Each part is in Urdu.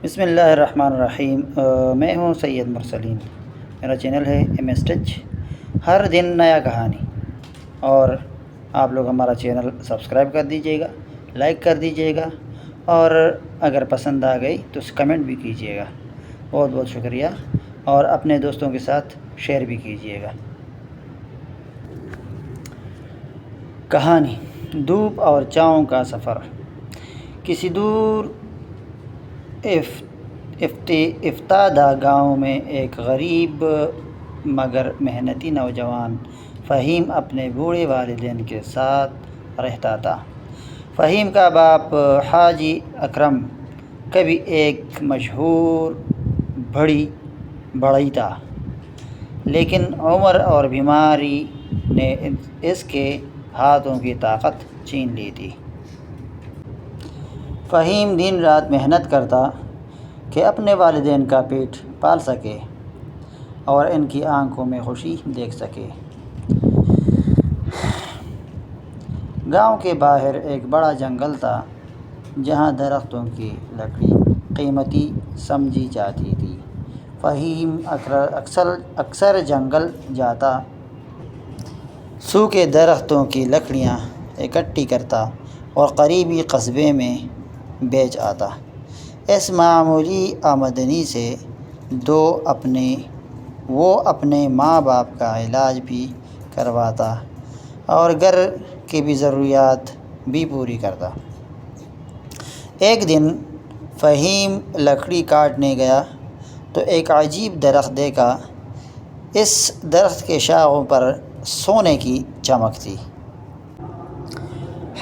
بسم اللہ الرحمن الرحیم۔ میں ہوں سید مرسلین۔ میرا چینل ہے ایم ایس ٹچ۔ ہر دن نیا کہانی، اور آپ لوگ ہمارا چینل سبسکرائب کر دیجیے گا، لائک کر دیجیے گا، اور اگر پسند آ گئی تو کمنٹ بھی کیجیے گا۔ بہت بہت شکریہ، اور اپنے دوستوں کے ساتھ شیئر بھی کیجیے گا۔ کہانی دھوپ اور چاؤں کا سفر۔ کسی دور افتادہ گاؤں میں ایک غریب مگر محنتی نوجوان فہیم اپنے بوڑھے والدین کے ساتھ رہتا تھا۔ فہیم کا باپ حاجی اکرم کبھی ایک مشہور بڑھئی تھا، لیکن عمر اور بیماری نے اس کے ہاتھوں کی طاقت چھین لی تھی۔ فہیم دن رات محنت کرتا کہ اپنے والدین کا پیٹ پال سکے اور ان کی آنکھوں میں خوشی دیکھ سکے۔ گاؤں کے باہر ایک بڑا جنگل تھا، جہاں درختوں کی لکڑی قیمتی سمجھی جاتی تھی۔ فہیم اکثر جنگل جاتا، سوکھے درختوں کی لکڑیاں اکٹھی کرتا اور قریبی قصبے میں بیچ آتا۔ اس معمولی آمدنی سے وہ اپنے ماں باپ کا علاج بھی کرواتا اور گھر کی بھی ضروریات بھی پوری کرتا۔ ایک دن فہیم لکڑی کاٹنے گیا تو ایک عجیب درخت دیکھا۔ اس درخت کے شاخوں پر سونے کی چمک تھی۔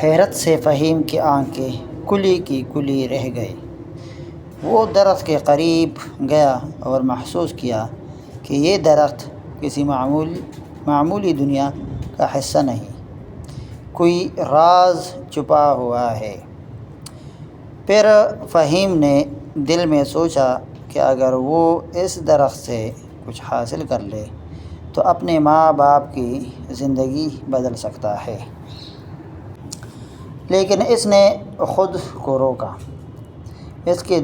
حیرت سے فہیم کی آنکھیں کھلی کی کھلی رہ گئی۔ وہ درخت کے قریب گیا اور محسوس کیا کہ یہ درخت کسی معمولی دنیا کا حصہ نہیں، کوئی راز چھپا ہوا ہے۔ پھر فہیم نے دل میں سوچا کہ اگر وہ اس درخت سے کچھ حاصل کر لے تو اپنے ماں باپ کی زندگی بدل سکتا ہے۔ لیکن اس نے خود کو روکا۔ اس کے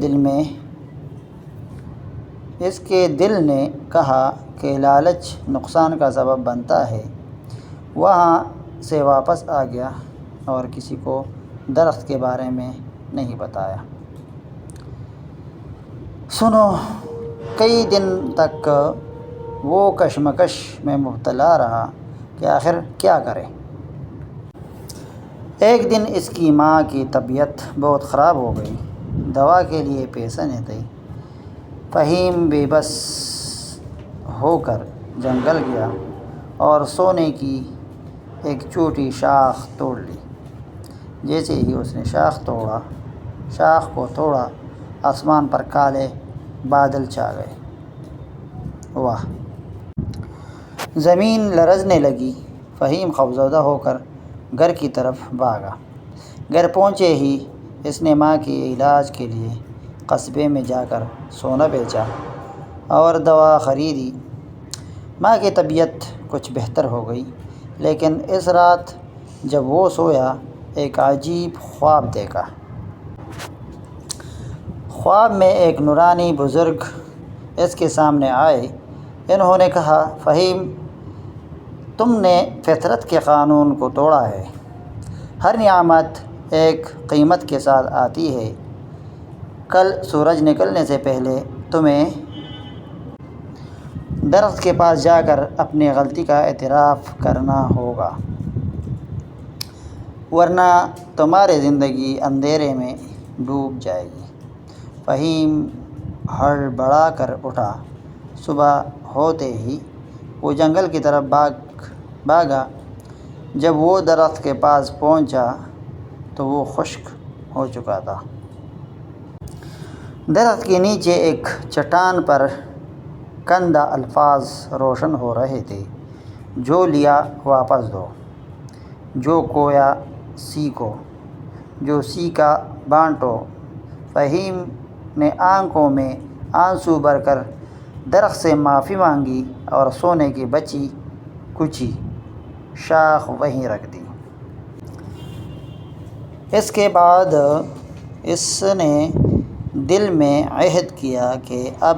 دل نے کہا کہ لالچ نقصان کا سبب بنتا ہے۔ وہاں سے واپس آ گیا اور کسی کو درخت کے بارے میں نہیں بتایا۔ کئی دن تک وہ کشمکش میں مبتلا رہا کہ آخر کیا کرے۔ ایک دن اس کی ماں کی طبیعت بہت خراب ہو گئی، دوا کے لیے پیسے نہیں تھے۔ فہیم بے بس ہو کر جنگل گیا اور سونے کی ایک چھوٹی شاخ توڑ لی۔ جیسے ہی اس نے شاخ کو توڑا، آسمان پر کالے بادل چھا گئے۔ واہ! زمین لرزنے لگی۔ فہیم خوفزدہ ہو کر گھر کی طرف بھاگا۔ گھر پہنچے ہی اس نے ماں کے علاج کے لیے قصبے میں جا کر سونا بیچا اور دوا خریدی۔ ماں کی طبیعت کچھ بہتر ہو گئی، لیکن اس رات جب وہ سویا، ایک عجیب خواب دیکھا۔ خواب میں ایک نورانی بزرگ اس کے سامنے آئے۔ انہوں نے کہا، فہیم، تم نے فطرت کے قانون کو توڑا ہے۔ ہر نعمت ایک قیمت کے ساتھ آتی ہے۔ کل سورج نکلنے سے پہلے تمہیں درخت کے پاس جا کر اپنی غلطی کا اعتراف کرنا ہوگا، ورنہ تمہاری زندگی اندھیرے میں ڈوب جائے گی۔ فہیم ہڑبڑا کر اٹھا۔ صبح ہوتے ہی وہ جنگل کی طرف بھاگا۔ جب وہ درخت کے پاس پہنچا تو وہ خشک ہو چکا تھا۔ درخت کے نیچے ایک چٹان پر کندہ الفاظ روشن ہو رہے تھے، جو لیا واپس دو، جو کھویا سیکھو، جو سیکھا بانٹو۔ فہیم نے آنکھوں میں آنسو بھر کر درخت سے معافی مانگی اور سونے کی بچی کچی شاخ وہیں رکھ دی۔ اس کے بعد اس نے دل میں عہد کیا کہ اب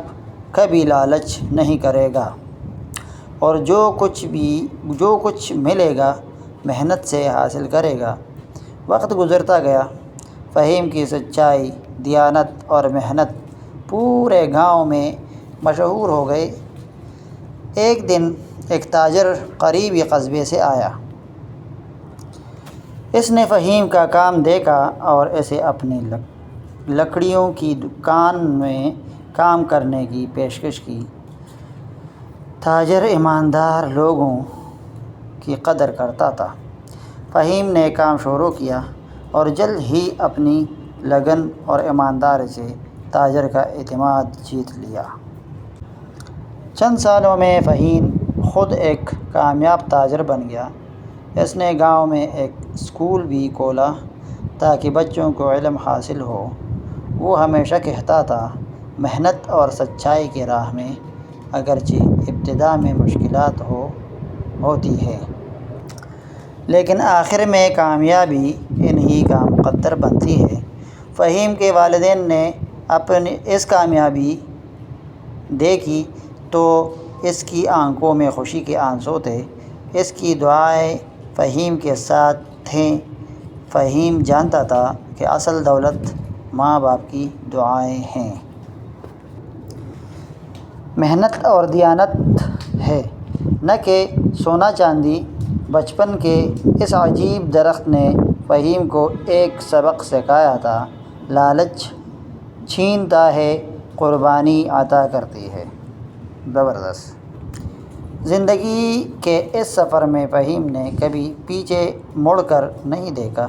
کبھی لالچ نہیں کرے گا اور جو کچھ ملے گا محنت سے حاصل کرے گا۔ وقت گزرتا گیا، فہیم کی سچائی، دیانت اور محنت پورے گاؤں میں مشہور ہو گئی۔ ایک دن ایک تاجر قریبی قصبے سے آیا۔ اس نے فہیم کا کام دیکھا اور اسے اپنی لکڑیوں کی دکان میں کام کرنے کی پیشکش کی۔ تاجر ایماندار لوگوں کی قدر کرتا تھا۔ فہیم نے کام شروع کیا اور جلد ہی اپنی لگن اور ایمانداری سے تاجر کا اعتماد جیت لیا۔ چند سالوں میں فہیم خود ایک کامیاب تاجر بن گیا۔ اس نے گاؤں میں ایک اسکول بھی کھولا تاکہ بچوں کو علم حاصل ہو۔ وہ ہمیشہ کہتا تھا، محنت اور سچائی کی راہ میں اگرچہ ابتدا میں مشکلات ہوتی ہے، لیکن آخر میں کامیابی انہی کا مقدر بنتی ہے۔ فہیم کے والدین نے اپنی اس کامیابی دیکھی تو اس کی آنکھوں میں خوشی کے آنسو تھے۔ اس کی دعائیں فہیم کے ساتھ تھیں۔ فہیم جانتا تھا کہ اصل دولت ماں باپ کی دعائیں ہیں، محنت اور دیانت ہے، نہ کہ سونا چاندی۔ بچپن کے اس عجیب درخت نے فہیم کو ایک سبق سکھایا تھا، لالچ چھینتا ہے، قربانی عطا کرتی ہے۔ زبردست۔ زندگی کے اس سفر میں فہیم نے کبھی پیچھے مڑ کر نہیں دیکھا۔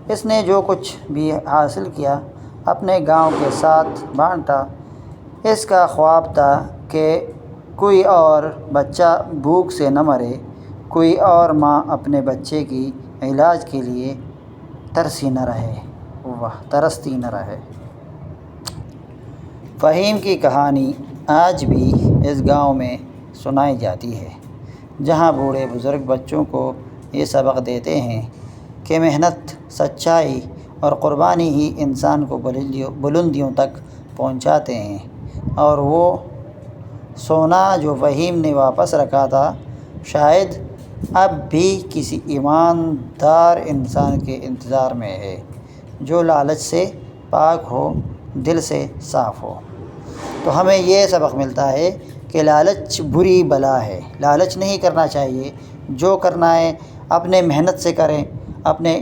اس نے جو کچھ بھی حاصل کیا اپنے گاؤں کے ساتھ بانٹا۔ اس کا خواب تھا کہ کوئی اور بچہ بھوک سے نہ مرے، کوئی اور ماں اپنے بچے کی علاج کے لیے ترستی نہ رہے۔ فہیم کی کہانی آج بھی اس گاؤں میں سنائی جاتی ہے، جہاں بوڑھے بزرگ بچوں کو یہ سبق دیتے ہیں کہ محنت، سچائی اور قربانی ہی انسان کو بلندیوں تک پہنچاتے ہیں۔ اور وہ سونا جو فہیم نے واپس رکھا تھا، شاید اب بھی کسی ایماندار انسان کے انتظار میں ہے، جو لالچ سے پاک ہو، دل سے صاف ہو۔ تو ہمیں یہ سبق ملتا ہے کہ لالچ بری بلا ہے، لالچ نہیں کرنا چاہیے۔ جو کرنا ہے اپنے محنت سے کریں، اپنے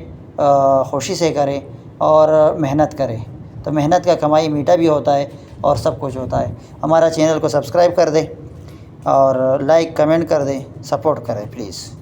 خوشی سے کریں اور محنت کریں، تو محنت کا کمائی میٹھا بھی ہوتا ہے اور سب کچھ ہوتا ہے۔ ہمارا چینل کو سبسکرائب کر دیں اور لائک کمنٹ کر دیں، سپورٹ کریں پلیز۔